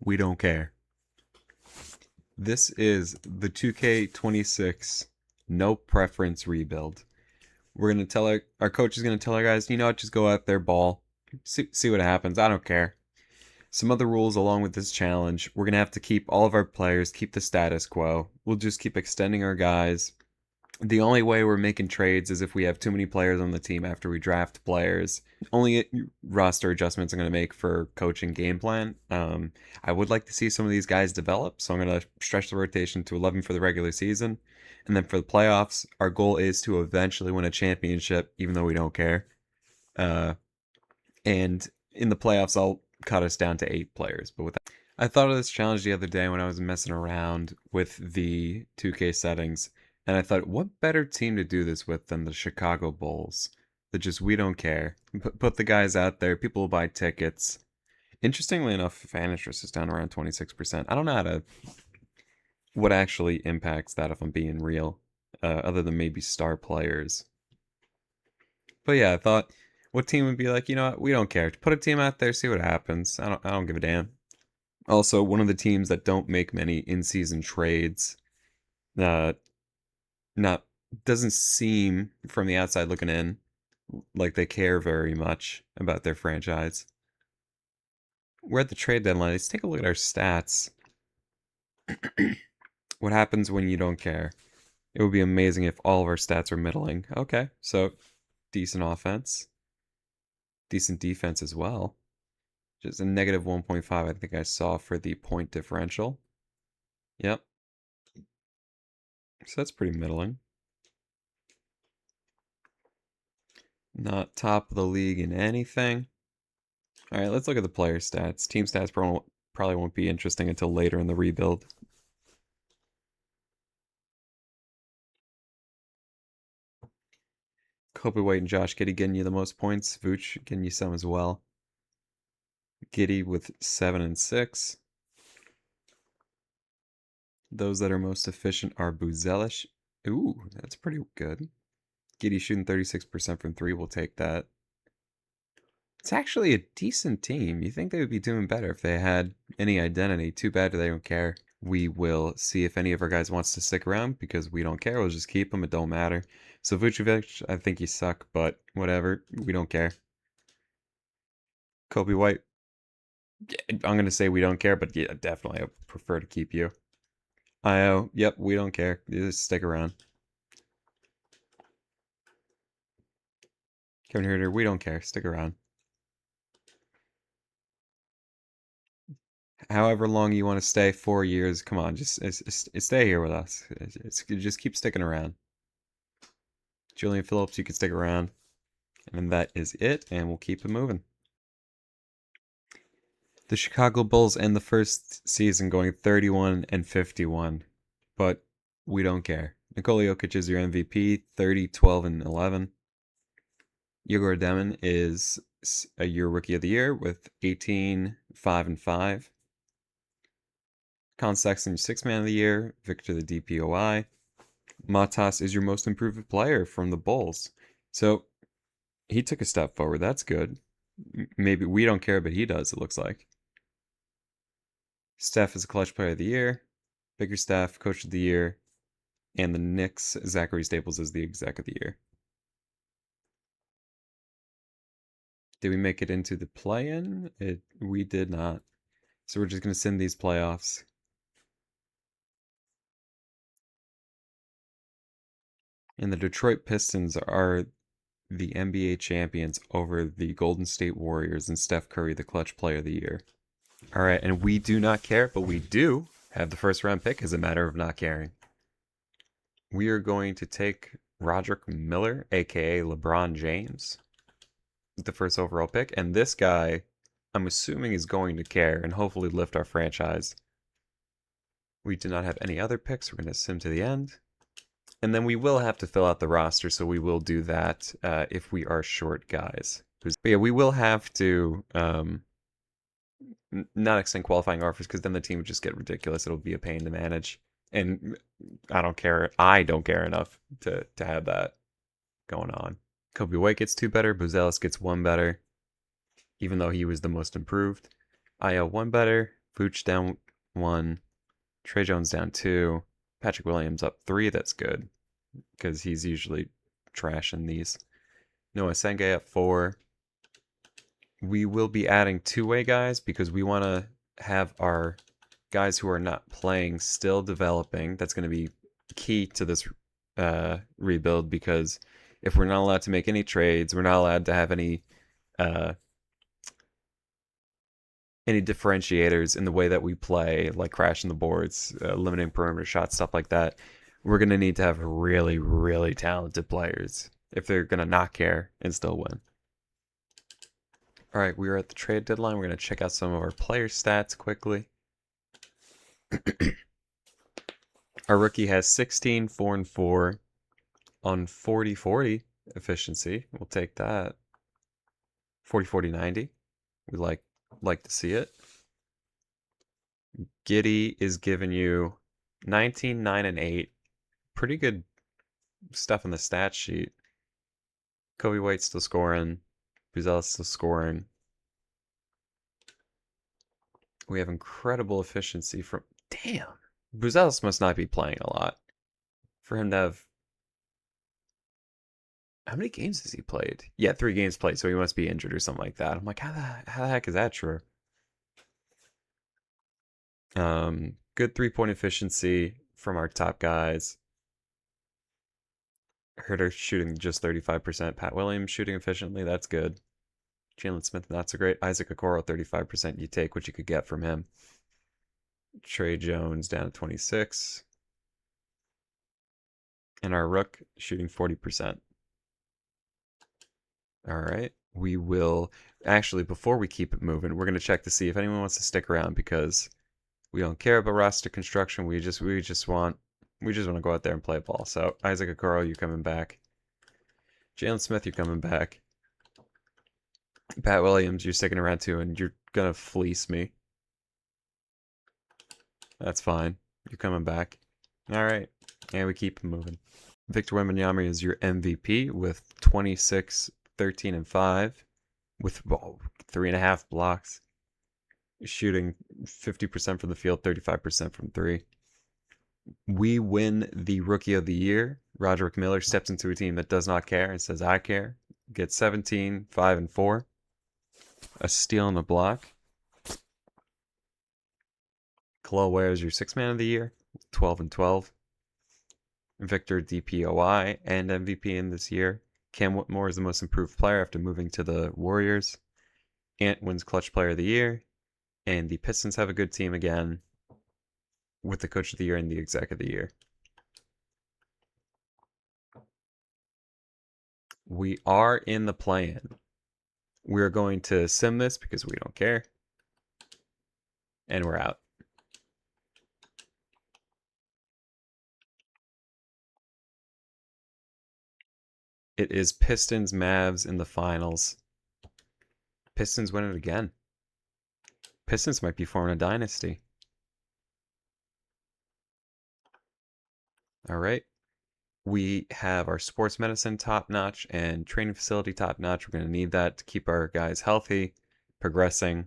We don't care. This is the 2K26 no preference rebuild. We're gonna tell our coach is gonna tell our guys, you know what, just go out there, ball, see what happens. I don't care. Some other rules along with this challenge. We're gonna have to keep all of our players, keep the status quo. We'll just keep extending our guys. The only way we're making trades is if we have too many players on the team after we draft players. Only roster adjustments I'm going to make for coaching game plan. I would like to see some of these guys develop, so I'm going to stretch the rotation to 11 for the regular season. And then for the playoffs, our goal is to eventually win a championship, even though we don't care. And in the playoffs, I'll cut us down to 8 players. But with that, I thought of this challenge the other day when I was messing around with the 2K settings. And I thought, what better team to do this with than the Chicago Bulls? That just, we don't care. Put the guys out there. People will buy tickets. Interestingly enough, fan interest is down around 26%. I don't know what actually impacts that if I'm being real, other than maybe star players. But yeah, I thought, what team would be like, you know what, we don't care. Put a team out there, see what happens. I don't give a damn. Also, one of the teams that don't make many in-season trades. Not doesn't seem from the outside looking in like they care very much about their franchise. We're at the trade deadline. Let's take a look at our stats. What happens when you don't care? It would be amazing if all of our stats were middling. Okay, so decent offense, decent defense as well. Just a negative 1.5, I think I saw for the point differential. Yep. So that's pretty middling. Not top of the league in anything. All right, let's look at the player stats. Team stats probably won't be interesting until later in the rebuild. Coby White and Josh Giddey getting you the most points. Vooch getting you some as well. Giddey with 7 and 6. Those that are most efficient are Buzelish. Ooh, that's pretty good. Giddey shooting 36% from 3. We'll take that. It's actually a decent team. You think they would be doing better if they had any identity. Too bad they don't care. We will see if any of our guys wants to stick around because we don't care. We'll just keep them. It don't matter. So Vucevic, I think you suck, but whatever. We don't care. Coby White, I'm going to say we don't care, but yeah, definitely I prefer to keep you. Io, yep, we don't care. You just stick around. Kevin Herter, we don't care. Stick around. However long you want to stay, 4 years, come on, just stay here with us. Just keep sticking around. Julian Phillips, you can stick around. And that is it, and we'll keep it moving. The Chicago Bulls end the first season going 31 and 51, but we don't care. Nikola Jokic is your MVP, 30, 12, and 11. Igor Demon is your Rookie of the Year with 18, 5, and 5. Con Sexton, 6-Man of the Year, Victor the DPOI. Matas is your Most Improved Player from the Bulls. So he took a step forward. That's good. Maybe we don't care, but he does, it looks like. Steph is a Clutch Player of the Year. Bickerstaff, Coach of the Year. And the Knicks, Zachary Staples is the Exec of the Year. Did we make it into the play-in? We did not. So we're just going to send these playoffs. And the Detroit Pistons are the NBA champions over the Golden State Warriors and Steph Curry, the Clutch Player of the Year. All right, and we do not care, but we do have the first round pick as a matter of not caring. We are going to take Roderick Miller, aka LeBron James, the first overall pick. And this guy, I'm assuming, is going to care and hopefully lift our franchise. We do not have any other picks. We're going to sim to the end. And then we will have to fill out the roster, so we will do that if we are short guys. But yeah, we will have to not extend qualifying offers because then the team would just get ridiculous. It'll be a pain to manage. And I don't care enough to have that going on. Coby White gets 2 better. Buzelis gets 1 better, even though he was the most improved. IL 1 better. Vooch down 1. Tre Jones down 2. Patrick Williams up 3. That's good because he's usually trash in these. Noah Senge up 4. We will be adding two-way guys because we want to have our guys who are not playing still developing. That's going to be key to this rebuild because if we're not allowed to make any trades, we're not allowed to have any differentiators in the way that we play, like crashing the boards, limiting perimeter shots, stuff like that. We're going to need to have really, really talented players if they're going to not care and still win. All right, we are at the trade deadline. We're going to check out some of our player stats quickly. Our rookie has 16, 4, and 4 on 40-40 efficiency. We'll take that. 40-40-90. We like to see it. Giddey is giving you 19, 9, and 8. Pretty good stuff on the stat sheet. Kobe White's still scoring. Buzel's still scoring. We have incredible efficiency from... Damn! Buzelis must not be playing a lot. For him to have... How many games has he played? Yeah, 3 games played, so he must be injured or something like that. I'm like, how the heck is that true? Good 3-point efficiency from our top guys. Herter shooting just 35%. Pat Williams shooting efficiently. That's good. Jalen Smith, not so great. Isaac Okoro, 35%. You take what you could get from him. Tre Jones down at 26. And our rook shooting 40%. All right. We will... Actually, before we keep it moving, we're going to check to see if anyone wants to stick around because we don't care about roster construction. We just want to go out there and play ball. So, Isaac Okoro, you're coming back. Jalen Smith, you're coming back. Pat Williams, you're sticking around too, and you're going to fleece me. That's fine. You're coming back. All right. And we keep moving. Victor Wembanyama is your MVP with 26, 13, and 5 with 3.5 blocks. Shooting 50% from the field, 35% from 3. We win the Rookie of the Year. Roderick Miller steps into a team that does not care and says, I care. Gets 17, 5, and 4. A steal and a block. Khalil Ware is your 6th man of the year, 12 and 12. Victor DPOI and MVP in this year. Cam Whitmore is the most improved player after moving to the Warriors. Ant wins Clutch Player of the Year. And the Pistons have a good team again with the Coach of the Year and the Exec of the Year. We are in the play-in. We're going to sim this because we don't care. And we're out. It is Pistons Mavs in the finals. Pistons win it again. Pistons might be forming a dynasty. All right. We have our sports medicine top notch and training facility top notch. We're going to need that to keep our guys healthy, progressing.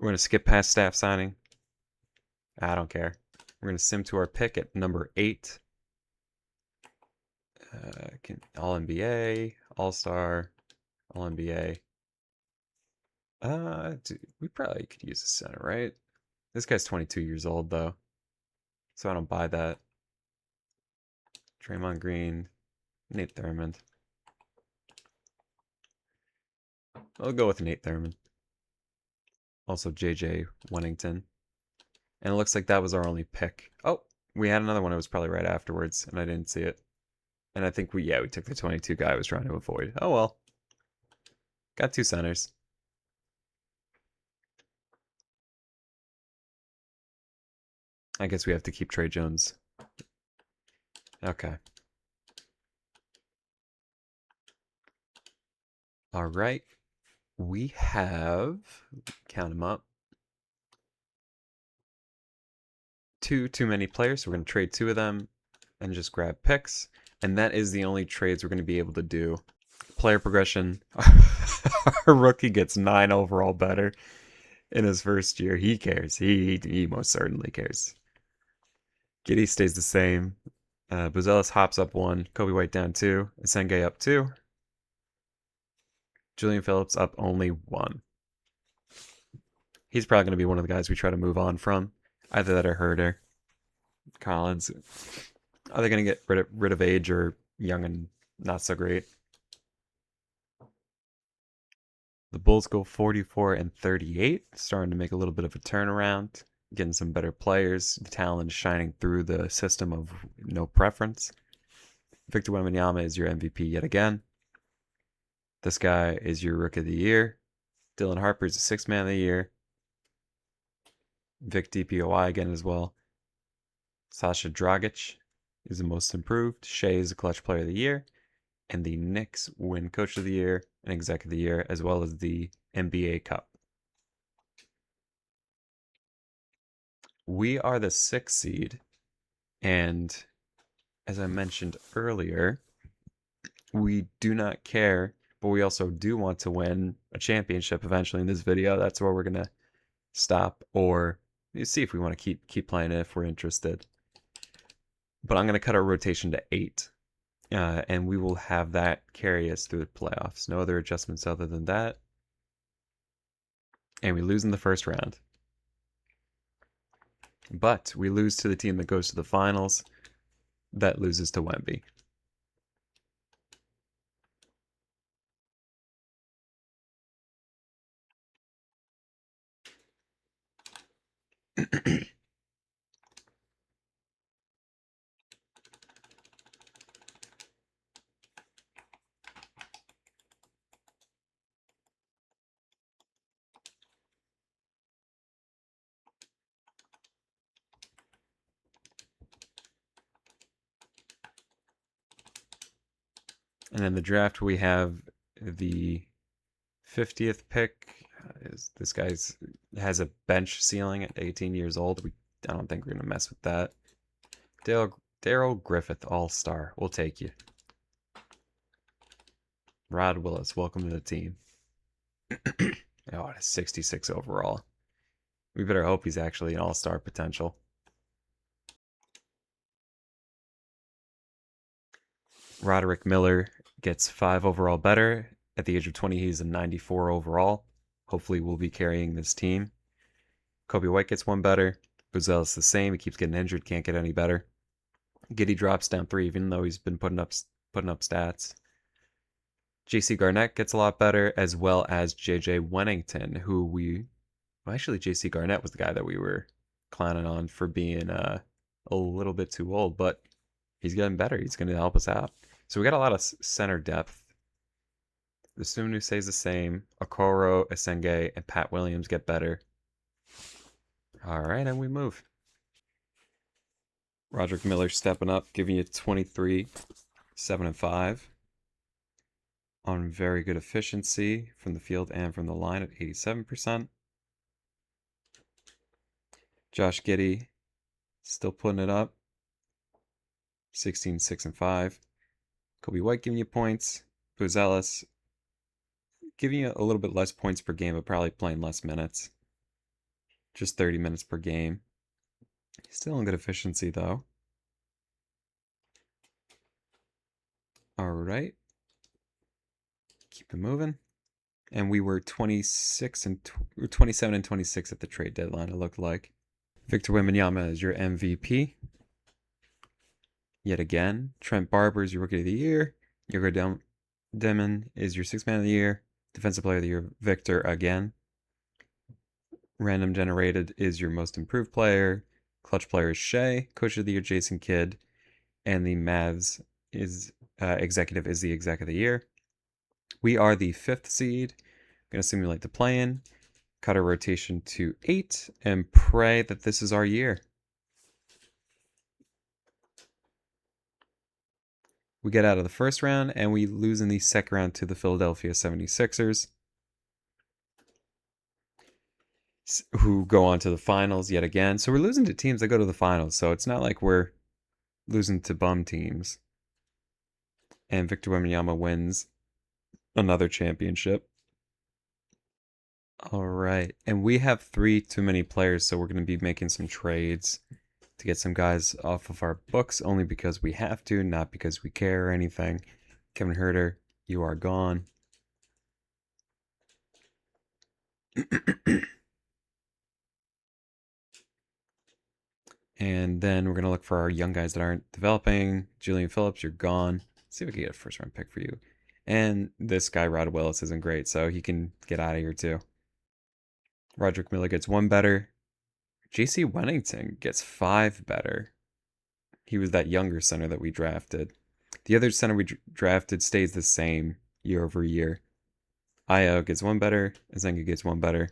We're going to skip past staff signing. I don't care. We're going to sim to our pick at number 8. All NBA, All Star, All NBA. We probably could use a center, right? This guy's 22 years old though, so I don't buy that. Draymond Green, Nate Thurmond. I'll go with Nate Thurmond. Also JJ Wennington. And it looks like that was our only pick. Oh, we had another one. It was probably right afterwards, and I didn't see it. And I think we took the 22 guy I was trying to avoid. Oh well. Got 2 centers. I guess we have to keep Tre Jones. Okay. All right. We have, count them up, too many players. So we're going to trade 2 of them and just grab picks. And that is the only trades we're going to be able to do. Player progression. Our rookie gets 9 overall better in his first year. He cares. He most certainly cares. Giddey stays the same. Buzelis hops up 1. Kobe White down 2. Esenge up 2. Julian Phillips up only 1. He's probably going to be one of the guys we try to move on from. Either that or Herder. Collins. Are they going to get rid of age or young and not so great? The Bulls go 44-38, starting to make a little bit of a turnaround, getting some better players. The talent is shining through the system of no preference. Victor Wembanyama is your MVP yet again. This guy is your Rookie of the Year. Dylan Harper is the Sixth Man of the Year. Vic DPOY again as well. Sasha Dragic is the Most Improved. Shea is the Clutch Player of the Year. And the Knicks win Coach of the Year and Exec of the Year, as well as the NBA Cup. We are the 6th seed, and as I mentioned earlier, we do not care, but we also do want to win a championship eventually in this video. That's where we're going to stop, or see if we want to keep playing it if we're interested. But I'm going to cut our rotation to 8. And we will have that carry us through the playoffs. No other adjustments other than that. And we lose in the first round. But we lose to the team that goes to the finals. That loses to Wemby. And in the draft, we have the 50th pick. This guy's has a bench ceiling at 18 years old. I don't think we're going to mess with that. Daryl Griffith, All-Star. We'll take you. Rod Willis, welcome to the team. Oh, it's 66 overall. We better hope he's actually an All-Star potential. Roderick Miller gets 5 overall better. At the age of 20, he's a 94 overall. Hopefully we'll be carrying this team. Kobe White gets 1 better. Buzelis the same. He keeps getting injured. Can't get any better. Giddey drops down 3, even though he's been putting up stats. JC Garnett gets a lot better, as well as JJ Wennington, who actually JC Garnett was the guy that we were clowning on for being a little bit too old, but he's getting better. He's going to help us out. So we got a lot of center depth. The Sunu stays the same. Okoro, Esenge, and Pat Williams get better. All right, and we move. Roderick Miller stepping up, giving you 23, 7, and 5. On very good efficiency from the field and from the line at 87%. Josh Giddey still putting it up. 16, 6, and 5. Kobe White giving you points. Buzelis giving you a little bit less points per game, but probably playing less minutes. Just 30 minutes per game. Still in good efficiency, though. All right. Keep it moving. And we were 27 and 26 at the trade deadline, it looked like. Victor Wembanyama is your MVP. Yet again. Trent Barber is your Rookie of the Year. Yogo Demon is your Sixth Man of the Year. Defensive Player of the Year, Victor again. Random Generated is your Most Improved Player. Clutch Player is Shea. Coach of the Year, Jason Kidd. And the Mavs Executive is the Exec of the Year. We are the 5th seed. I'm going to simulate the play-in. Cut our rotation to 8 and pray that this is our year. We get out of the first round and we lose in the second round to the Philadelphia 76ers, who go on to the finals yet again. So we're losing to teams that go to the finals. So it's not like we're losing to bum teams. And Victor Wembanyama wins another championship. All right. And we have 3 too many players, so we're going to be making some trades to get some guys off of our books only because we have to, not because we care or anything. Kevin Herter, you are gone. And then we're going to look for our young guys that aren't developing. Julian Phillips, you're gone. Let's see if we can get a first round pick for you. And this guy, Rod Willis, isn't great, so he can get out of here too. Roderick Miller gets 1 better. JC Wennington gets 5 better. He was that younger center that we drafted. The other center we drafted stays the same year over year. Io gets 1 better. Azenga gets 1 better.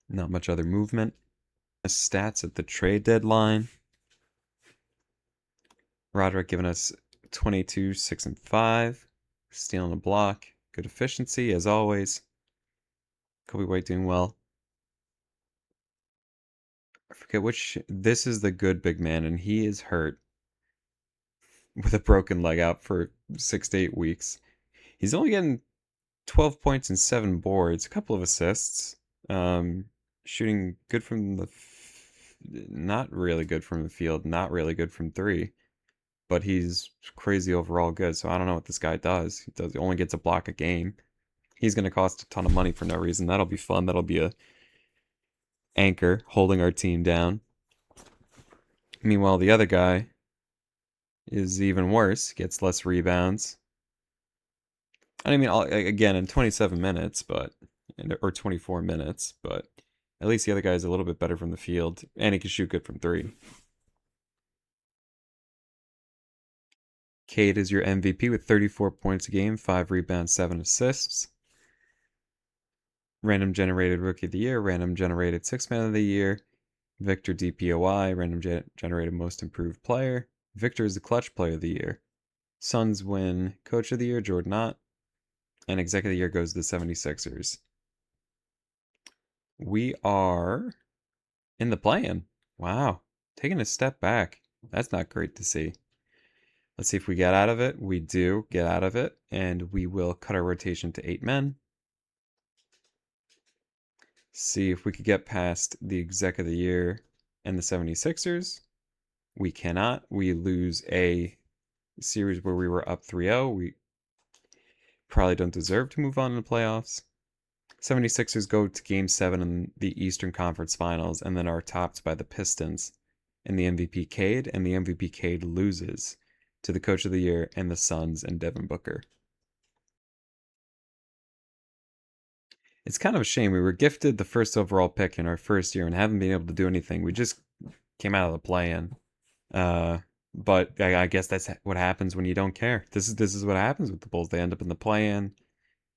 Not much other movement. Stats at the trade deadline. Roderick giving us 22, 6, and 5. Stealing a block. Good efficiency, as always. Kobe White doing well. I forget which. This is the good big man, and he is hurt with a broken leg out for 6 to 8 weeks. He's only getting 12 points and 7 boards, a couple of assists. Shooting good from the... not really good from the field, not really good from 3. But he's crazy overall good, so I don't know what this guy does. He only gets a block a game. He's going to cost a ton of money for no reason. That'll be fun. That'll be a anchor holding our team down. Meanwhile, the other guy is even worse. Gets less rebounds. I mean, again, in 27 minutes, or 24 minutes, but at least the other guy is a little bit better from the field, and he can shoot good from 3. Cade is your MVP with 34 points a game, 5 rebounds, 7 assists. Random generated Rookie of the Year, random generated 6th Man of the Year, Victor DPOI, random generated Most Improved Player. Victor is the Clutch Player of the Year. Suns win Coach of the Year, Jordan Ott, and Exec of the Year goes to the 76ers. We are in the play-in. Wow, taking a step back. That's not great to see. Let's see if we get out of it. We do get out of it, and we will cut our rotation to 8 men. See if we could get past the Exec of the Year and the 76ers. We cannot. We lose a series where we were up 3-0. We probably don't deserve to move on in the playoffs. 76ers go to Game 7 in the Eastern Conference Finals and then are topped by the Pistons in the MVP Cade, and the MVP Cade loses to the Coach of the Year and the Suns and Devin Booker. It's kind of a shame. We were gifted the first overall pick in our first year and haven't been able to do anything. We just came out of the play-in. But I guess that's what happens when you don't care. This is what happens with the Bulls. They end up in the play-in.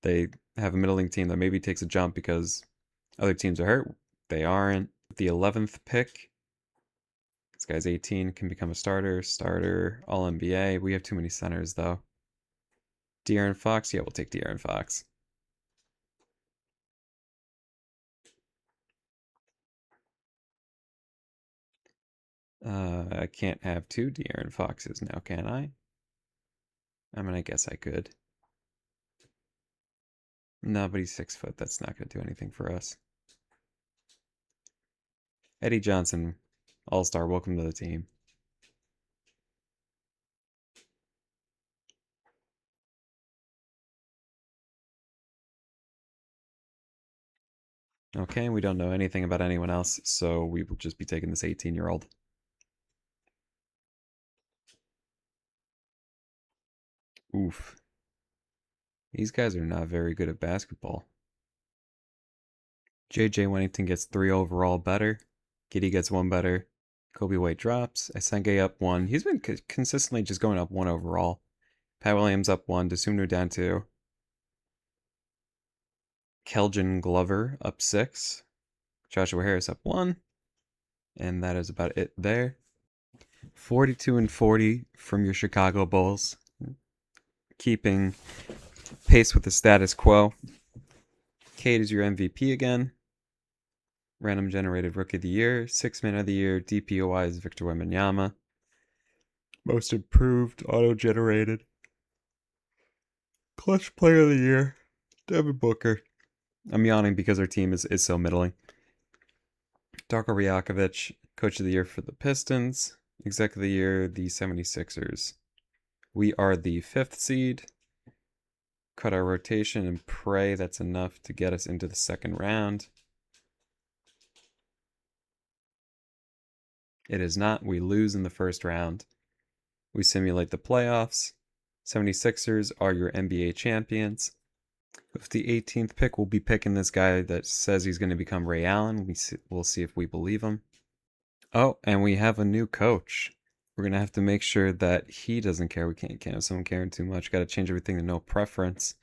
They have a middling team that maybe takes a jump because other teams are hurt. They aren't. The 11th pick. This guy's 18, can become a starter, All-NBA. We have too many centers, though. De'Aaron Fox? Yeah, we'll take De'Aaron Fox. I can't have 2 De'Aaron Foxes now, can I? I mean, I guess I could. No, but he's 6 foot. That's not going to do anything for us. Eddie Johnson, All-Star, welcome to the team. Okay, we don't know anything about anyone else, so we will just be taking this 18-year-old. Oof. These guys are not very good at basketball. JJ Wennington gets 3 overall better. Giddey gets 1 better. Kobe White drops. Asenge up 1. He's been consistently just going up 1 overall. Pat Williams up 1. Dosunmu down 2. Keldon Glover up 6. Joshua Harris up 1. And that is about it there. 42-40 from your Chicago Bulls. Keeping pace with the status quo. Cade is your MVP again. Random generated Rookie of the Year. 6th Man of the Year. DPOI is Victor Wembanyama. Most improved, auto-generated. Clutch player of the year, Devin Booker. I'm yawning because our team is so middling. Darko Rajakovic, coach of the year for the Pistons. Exec of the year, the 76ers. We are the 5th seed. Cut our rotation and pray that's enough to get us into the second round. It is not. We lose in the first round. We simulate the playoffs. 76ers are your NBA champions. With the 18th pick, we'll be picking this guy that says he's going to become Ray Allen. We'll see if we believe him. Oh, and we have a new coach. We're going to have to make sure that he doesn't care. We can't have someone caring too much. Got to change everything to no preference.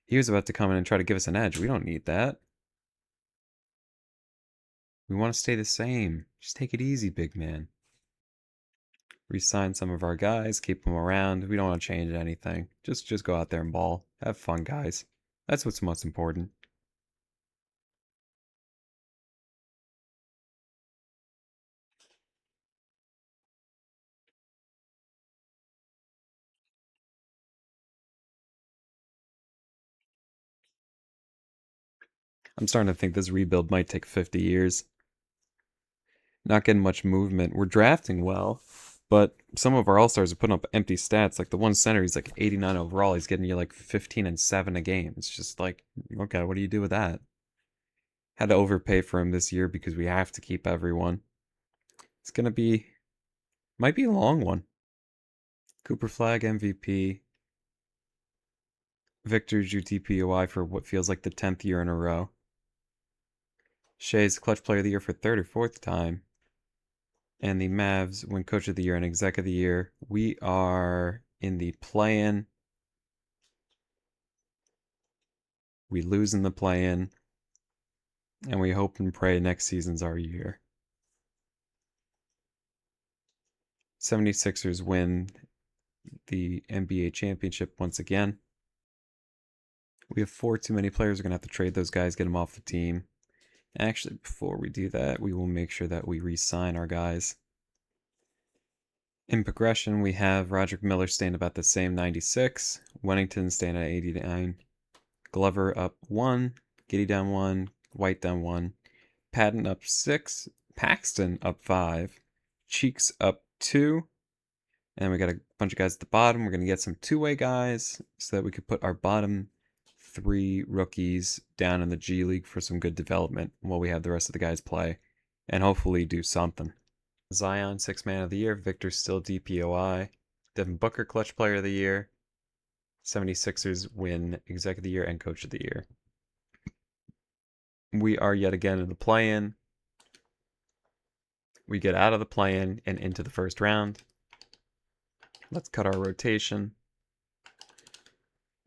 He was about to come in and try to give us an edge. We don't need that. We want to stay the same. Just take it easy, big man. Resign some of our guys, keep them around. We don't want to change anything. Just go out there and ball. Have fun, guys. That's what's most important. I'm starting to think this rebuild might take 50 years. Not getting much movement. We're drafting well, but some of our all-stars are putting up empty stats. Like the one center, he's like 89 overall. He's getting you like 15 and 7 a game. It's just like, okay, what do you do with that? Had to overpay for him this year because we have to keep everyone. It's going to be, might be a long one. Cooper Flag MVP. Victor drew DPOI for what feels like the 10th year in a row. Shea's clutch player of the year for third or fourth time. And the Mavs win coach of the year and exec of the year. We are in the play-in. We lose in the play-in. And we hope and pray next season's our year. 76ers win the NBA championship once again. We have 4 too many players. We're going to have to trade those guys, get them off the team. Actually, before we do that, we will make sure that we re-sign our guys. In progression, we have Roderick Miller staying about the same 96, Wennington staying at 89, Glover up 1, Giddey down 1, White down 1, Patton up 6, Paxton up 5, Cheeks up 2, and we got a bunch of guys at the bottom. We're going to get some two-way guys so that we could put our bottom 3 rookies down in the G League for some good development while we have the rest of the guys play and hopefully do something. Zion, 6th man of the year. Victor still DPOI. Devin Booker, clutch player of the year. 76ers win exec of the year and coach of the year. We are yet again in the play-in. We get out of the play-in and into the first round. Let's cut our rotation.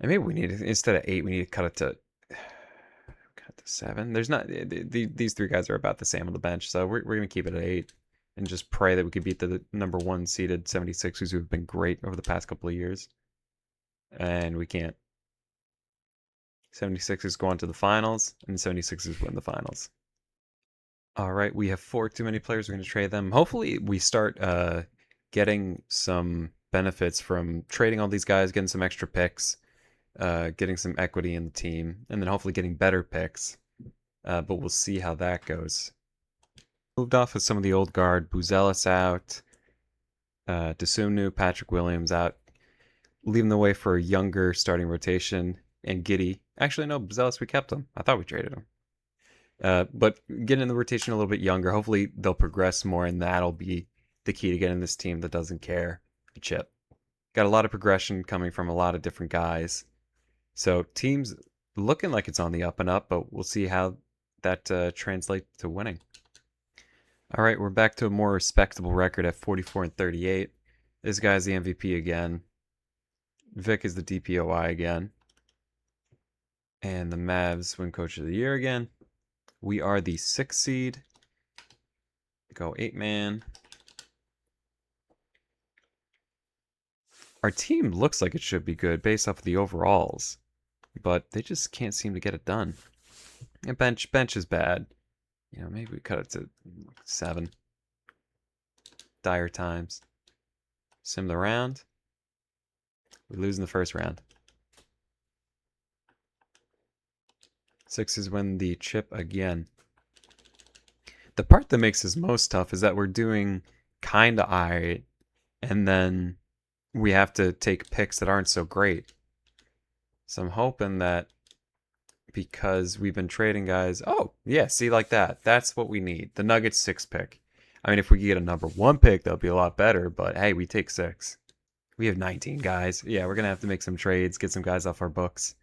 And maybe we need to, instead of 8, we need to cut it to 7. There's not, these 3 guys are about the same on the bench, so we're going to keep it at 8 and just pray that we could beat the number 1 seeded 76ers who have been great over the past couple of years. And we can't. 76ers go on to the finals, and the 76ers win the finals. All right, we have 4 too many players. We're going to trade them. Hopefully, we start getting some benefits from trading all these guys, getting some extra picks, getting some equity in the team, and then hopefully getting better picks. But we'll see how that goes. Moved off with some of the old guard. Buzelis out. Desumnu, Patrick Williams out. Leaving the way for a younger starting rotation. And Giddey. Actually, no, Buzelis, we kept him. I thought we traded him. But getting in the rotation a little bit younger. Hopefully they'll progress more, and that'll be the key to getting this team that doesn't care a chip. Got a lot of progression coming from a lot of different guys. So teams looking like it's on the up and up, but we'll see how that translates to winning. All right, we're back to a more respectable record at 44 and 38. This guy's the MVP again. Vic is the DPOI again. And the Mavs win coach of the year again. We are the 6th seed. Go 8-man. Our team looks like it should be good based off of the overalls, but they just can't seem to get it done. And bench is bad. You know, maybe we cut it to 7. Dire times. Sim the round. We lose in the first round. Sixers win the chip again. The part that makes this most tough is that we're doing kind of alright, and then we have to take picks that aren't so great. So I'm hoping that because we've been trading guys. Oh, yeah, see, like that. That's what we need. The Nuggets 6 pick. I mean, if we could get a number 1 pick, that would be a lot better, but hey, we take 6. We have 19 guys. Yeah, we're going to have to make some trades, get some guys off our books.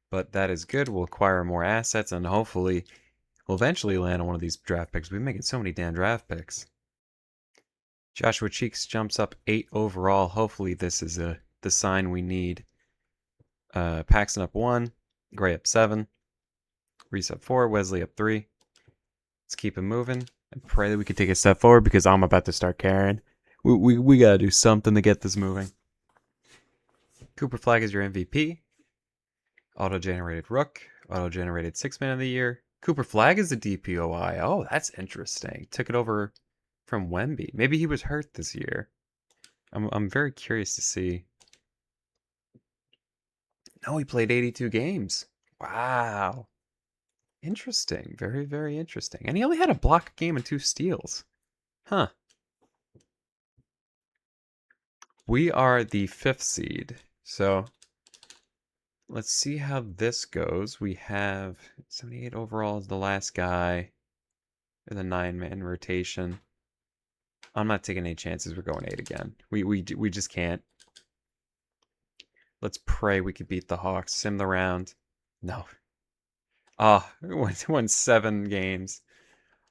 But that is good. We'll acquire more assets, and hopefully we'll eventually land on one of these draft picks. We've been making so many damn draft picks. Joshua Cheeks jumps up 8 overall. Hopefully this is the sign we need. Paxton up 1. Gray up 7. Reese up 4. Wesley up 3. Let's keep it moving and pray that we can take a step forward because I'm about to start carrying. We gotta do something to get this moving. Cooper Flag is your MVP. Auto-generated Rook. Auto-generated 6-man of the year. Cooper Flag is the DPOI. Oh, that's interesting. Took it over from Wemby. Maybe he was hurt this year. I'm very curious to see. No, he played 82 games. Wow. Interesting. Very, very interesting. And he only had a block game and 2 steals. Huh. We are the 5th seed. So let's see how this goes. We have 78 overall as the last guy in the 9-man rotation. I'm not taking any chances. We're going 8 again. We just can't. Let's pray we could beat the Hawks. Sim the round. No. Ah, oh, won 7 games.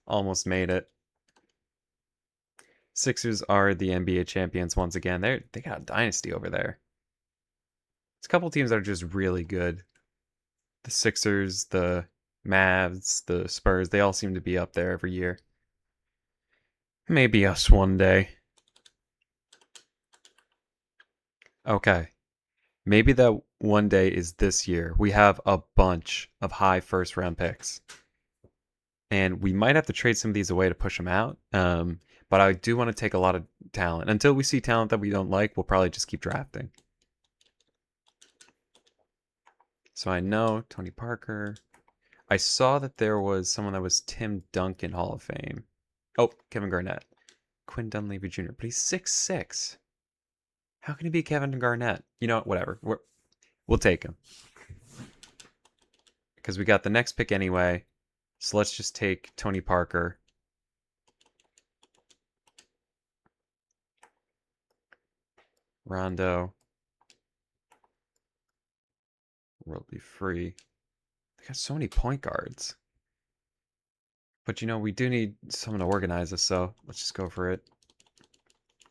Almost made it. Sixers are the NBA champions once again. They got a dynasty over there. There's a couple teams that are just really good. The Sixers, the Mavs, the Spurs, they all seem to be up there every year. Maybe us one day. Okay. Maybe that one day is this year. We have a bunch of high first round picks. And we might have to trade some of these away to push them out. But I do want to take a lot of talent. Until we see talent that we don't like, we'll probably just keep drafting. So I know Tony Parker. I saw that there was someone that was Tim Duncan Hall of Fame. Oh, Kevin Garnett. Quinn Dunleavy Jr. But he's 6'6". How can he be Kevin Garnett? You know, whatever. We'll take him. Because we got the next pick anyway. So let's just take Tony Parker. Rondo. World be free. They got so many point guards. But you know, we do need someone to organize us, so let's just go for it.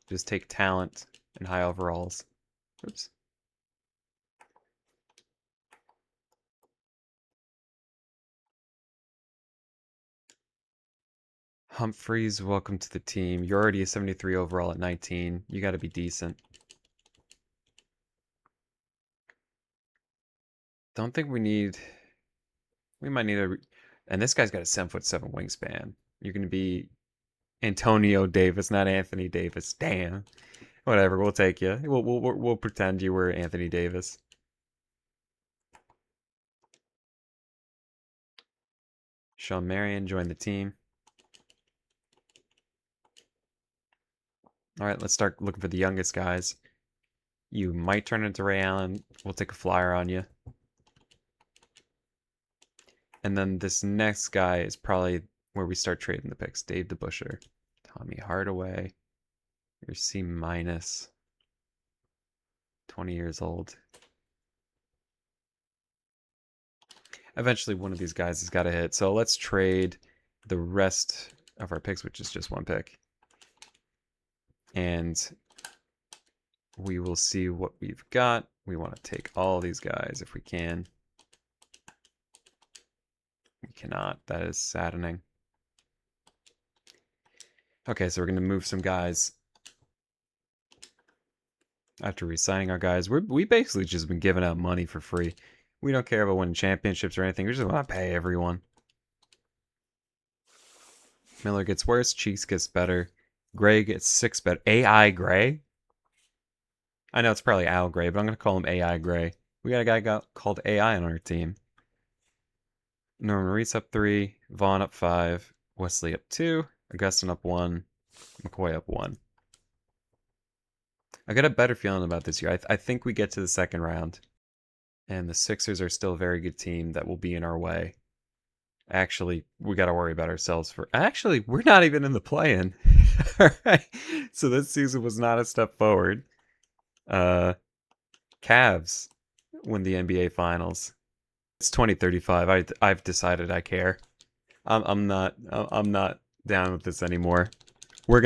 Just take talent and high overalls. Oops. Humphreys, welcome to the team. You're already a 73 overall at 19. You got to be decent. Don't think we need... We might need a... And this guy's got a 7'7" wingspan. You're going to be Antonio Davis, not Anthony Davis. Damn. Whatever, we'll take you. We'll pretend you were Anthony Davis. Sean Marion joined the team. All right, let's start looking for the youngest guys. You might turn into Ray Allen. We'll take a flyer on you. And then this next guy is probably where we start trading the picks. Dave DeBusschere. Tommy Hardaway. You're C-. 20 years old. Eventually, one of these guys has got to hit. So let's trade the rest of our picks, which is just 1 pick. And we will see what we've got. We want to take all these guys if we can. We cannot. That is saddening. Okay, so we're going to move some guys. After re-signing our guys, we basically just been giving out money for free. We don't care about winning championships or anything. We just want to pay everyone. Miller gets worse. Cheeks gets better. Gray gets 6 better. AI Gray? I know it's probably Al Gray, but I'm going to call him AI Gray. We got a guy called AI on our team. Norman Reese up 3, Vaughn up 5, Wesley up 2, Augustin up 1, McCoy up 1. I got a better feeling about this year. I think we get to the second round, and the Sixers are still a very good team that will be in our way. Actually, we got to worry about ourselves for. Actually, we're not even in the play-in. All right, so this season was not a step forward. Cavs win the NBA Finals. It's 2035. I've decided I care. I'm not down with this anymore. We're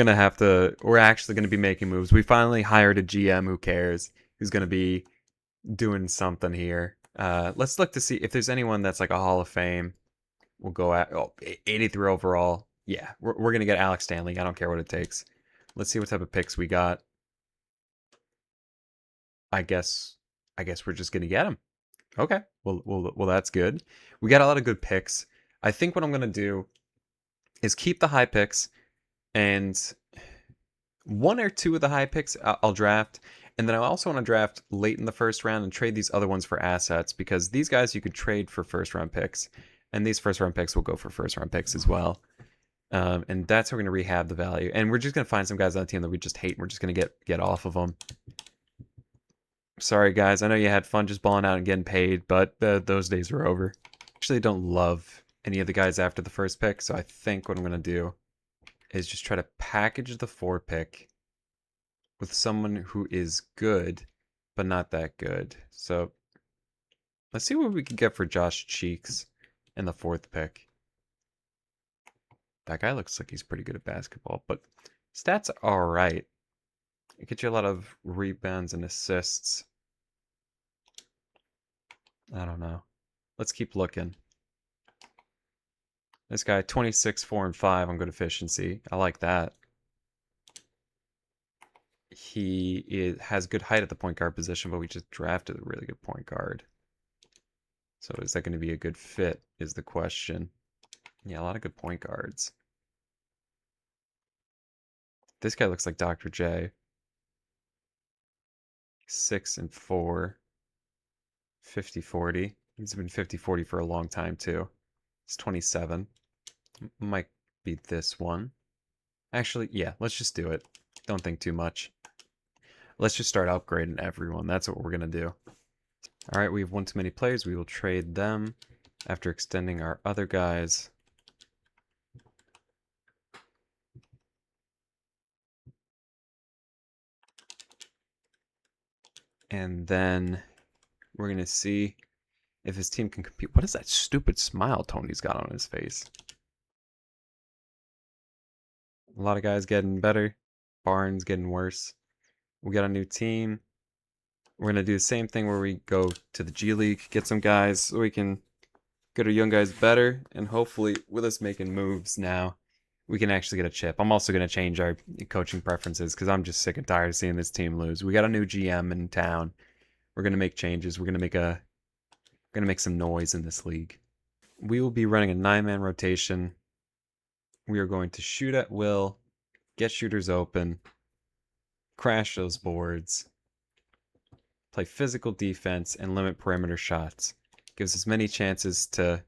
actually gonna be making moves. We finally hired a GM who cares, who's gonna be doing something here. Let's look to see if there's anyone that's like a Hall of Fame. We'll go at 83 overall. Yeah, we're gonna get Alex Stanley. I don't care what it takes. Let's see what type of picks we got. I guess we're just gonna get him. Okay. Well, that's good. We got a lot of good picks. I think what I'm gonna do is keep the high picks, and one or two of the high picks I'll draft, and then I also want to draft late in the first round and trade these other ones for assets, because these guys you could trade for first round picks, and these first round picks will go for first round picks as well. And that's how we're gonna rehab the value, and we're just gonna find some guys on the team that we just hate, and we're just gonna get off of them. Sorry guys, I know you had fun just balling out and getting paid, but those days are over. Actually, don't love any of the guys after the first pick, so I think what I'm gonna do is just try to package the 4 pick with someone who is good, but not that good. So let's see what we can get for Josh Cheeks in the 4th pick. That guy looks like he's pretty good at basketball, but stats are alright. It gets you a lot of rebounds and assists. I don't know. Let's keep looking. This guy, 26, 4, and 5 on good efficiency. I like that. He has good height at the point guard position, but we just drafted a really good point guard. So is that going to be a good fit is the question. Yeah, a lot of good point guards. This guy looks like Dr. J. 6 and 4. 50-40. He's been 50-40 for a long time too. He's 27. Might be this one. Actually, yeah, let's just do it. Don't think too much. Let's just start upgrading everyone. That's what we're going to do. All right, we have one too many players. We will trade them after extending our other guys. And then we're going to see if his team can compete. What is that stupid smile Tony's got on his face? A lot of guys getting better. Barnes getting worse. We got a new team. We're going to do the same thing where we go to the G League, get some guys so we can get our young guys better, and hopefully with us making moves now, we can actually get a chip. I'm also going to change our coaching preferences because I'm just sick and tired of seeing this team lose. We got a new GM in town. We're going to make changes. We're going to make some noise in this league. We will be running a 9-man rotation. We are going to shoot at will, get shooters open, crash those boards, play physical defense, and limit perimeter shots. Gives us many chances to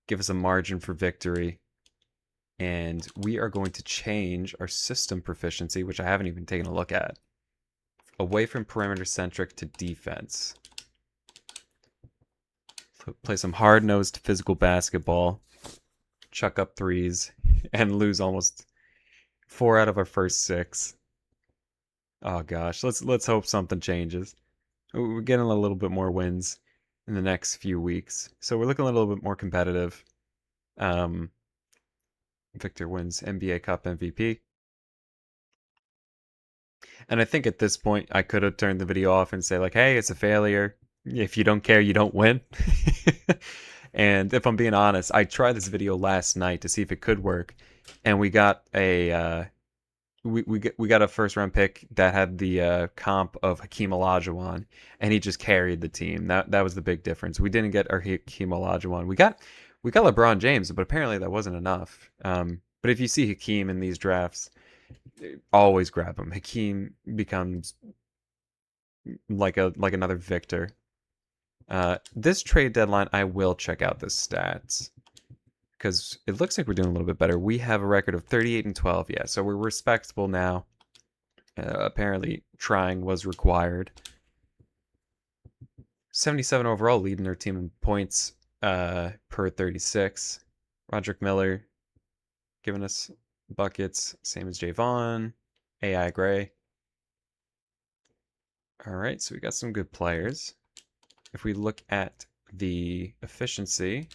give us a margin for victory. And we are going to change our system proficiency, which I haven't even taken a look at, away from perimeter centric to defense. Play some hard-nosed physical basketball, chuck up threes, and lose almost 4 out of our first 6. Oh gosh, let's hope something changes. We're getting a little bit more wins in the next few weeks, so we're looking a little bit more competitive. Victor wins NBA Cup MVP. And I think at this point, I could have turned the video off and say like, hey, it's a failure. If you don't care, you don't win. And if I'm being honest, I tried this video last night to see if it could work. And we got a we got a first round pick that had the comp of Hakeem Olajuwon, and he just carried the team. That was the big difference. We didn't get our Hakeem Olajuwon. We got LeBron James, but apparently that wasn't enough. But if you see Hakeem in these drafts, always grab him. Hakeem becomes like another Victor. This trade deadline, I will check out the stats because it looks like we're doing a little bit better. We have a record of 38 and 12. Yeah, so we're respectable now. Apparently, trying was required. 77 overall, leading our team in points per 36. Roderick Miller giving us buckets, same as Javon, AI Gray. All right, so we got some good players. If we look at the efficiency,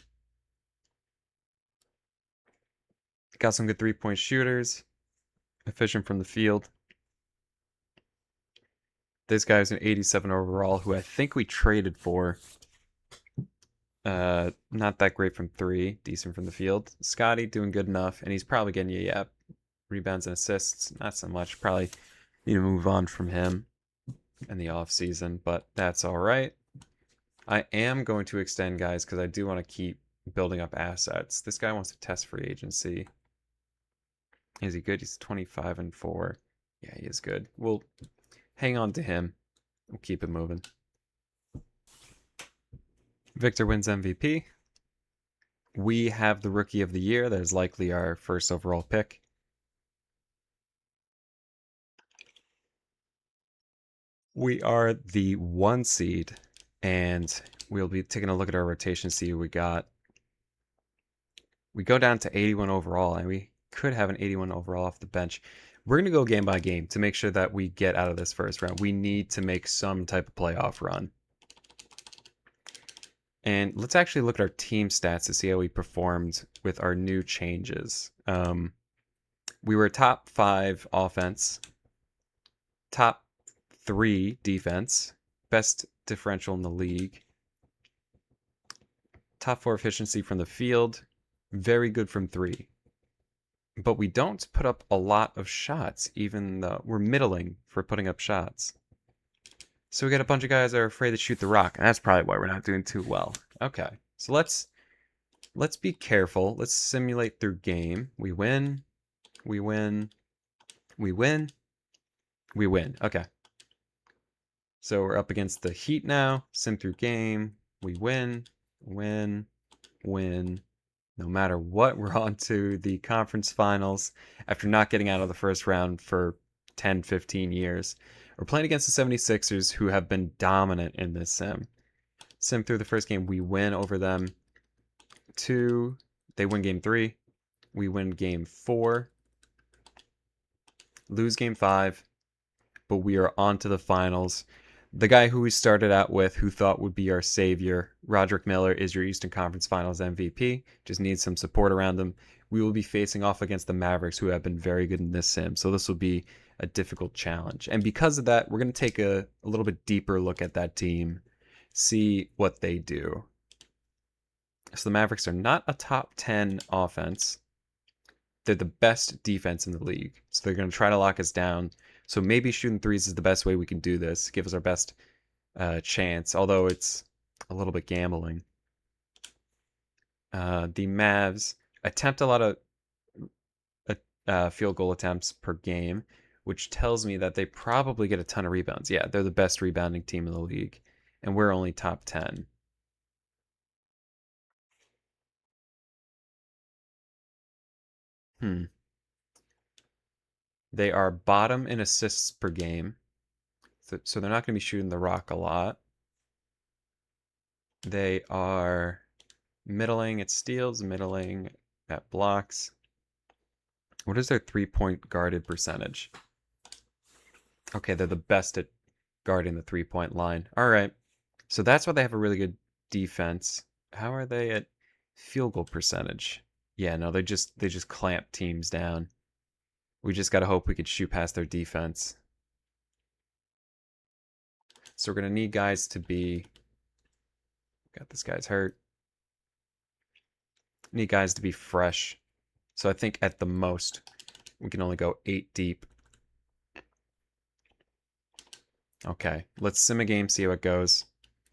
got some good three-point shooters, efficient from the field. This guy's an 87 overall, who I think we traded for. Not that great from three, decent from the field. Scotty doing good enough, and he's probably getting you rebounds and assists. Not so much. Probably need to move on from him in the off season, but that's all right. I am going to extend guys because I do want to keep building up assets. This guy wants to test free agency. Is he good? He's 25 and 4. Yeah, he is good. We'll hang on to him. We'll keep it moving. Victor wins MVP. We have the Rookie of the Year. That is likely our first overall pick. We are the 1 seed, and we'll be taking a look at our rotation, see who we got. We go down to 81 overall, and we could have an 81 overall off the bench. We're going to go game by game to make sure that we get out of this first round. We need to make some type of playoff run. And let's actually look at our team stats to see how we performed with our new changes. We were top 5 offense, top 3 defense, best differential in the league, top 4 efficiency from the field, very good from 3. But we don't put up a lot of shots, even though we're middling for putting up shots. So we got a bunch of guys that are afraid to shoot the rock, and that's probably why we're not doing too well. Okay, so let's be careful. Let's simulate through game. We win, we win, we win, we win. Okay. So we're up against the Heat now. Sim through game. We win, win, win. No matter what, we're on to the conference finals after not getting out of the first round for 10, 15 years. We're playing against the 76ers, who have been dominant in this sim. Sim through the first game, we win over them. 2, they win game 3. We win game 4. Lose game 5. But we are on to the finals. The guy who we started out with, who thought would be our savior, Roderick Miller, is your Eastern Conference Finals MVP. Just needs some support around him. We will be facing off against the Mavericks, who have been very good in this sim. So this will be a difficult challenge. And because of that, we're going to take a little bit deeper look at that team, see what they do. So the Mavericks are not a top 10 offense. They're the best defense in the league. So they're going to try to lock us down. So maybe shooting threes is the best way we can do this. Give us our best chance, although it's a little bit gambling. The Mavs attempt a lot of field goal attempts per game, which tells me that they probably get a ton of rebounds. Yeah, they're the best rebounding team in the league, and we're only top 10. They are bottom in assists per game, so they're not going to be shooting the rock a lot. They are middling at steals, middling at blocks. What is their three-point guarded percentage? Okay, they're the best at guarding the three-point line. All right, so that's why they have a really good defense. How are they at field goal percentage? Yeah, no, they just clamp teams down. We just got to hope we could shoot past their defense. So we're going to need guys to be... Got this guy's hurt. Need guys to be fresh. So I think at the most, we can only go 8 deep. Okay, let's sim a game, see how it goes.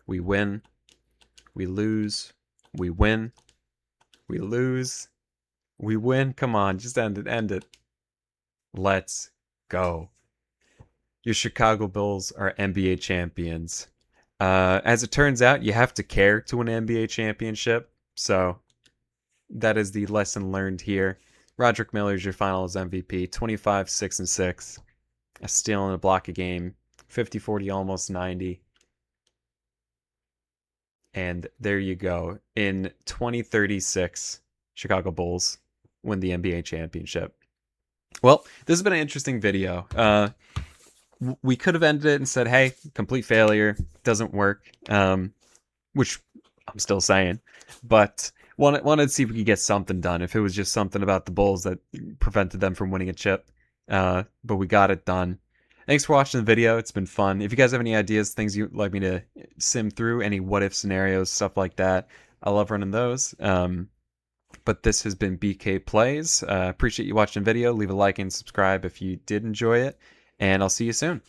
We win. We lose. We win. We lose. We win. Come on, just end it. End it. Let's go. Your Chicago Bulls are NBA champions. As it turns out, you have to care to win an NBA championship. So that is the lesson learned here. Roderick Miller is your finals MVP. 25, 6, and 6. A steal and a block a game. 50, 40, almost 90. And there you go. In 2036, Chicago Bulls win the NBA championship. Well, this has been an interesting video. We could have ended it and said, hey, complete failure, doesn't work, which I'm still saying. But wanted to see if we could get something done, if it was just something about the Bulls that prevented them from winning a chip. But we got it done. Thanks for watching the video. It's been fun. If you guys have any ideas, things you'd like me to sim through, any what-if scenarios, stuff like that, I love running those. But this has been BK Plays. Appreciate you watching the video. Leave a like and subscribe if you did enjoy it. And I'll see you soon.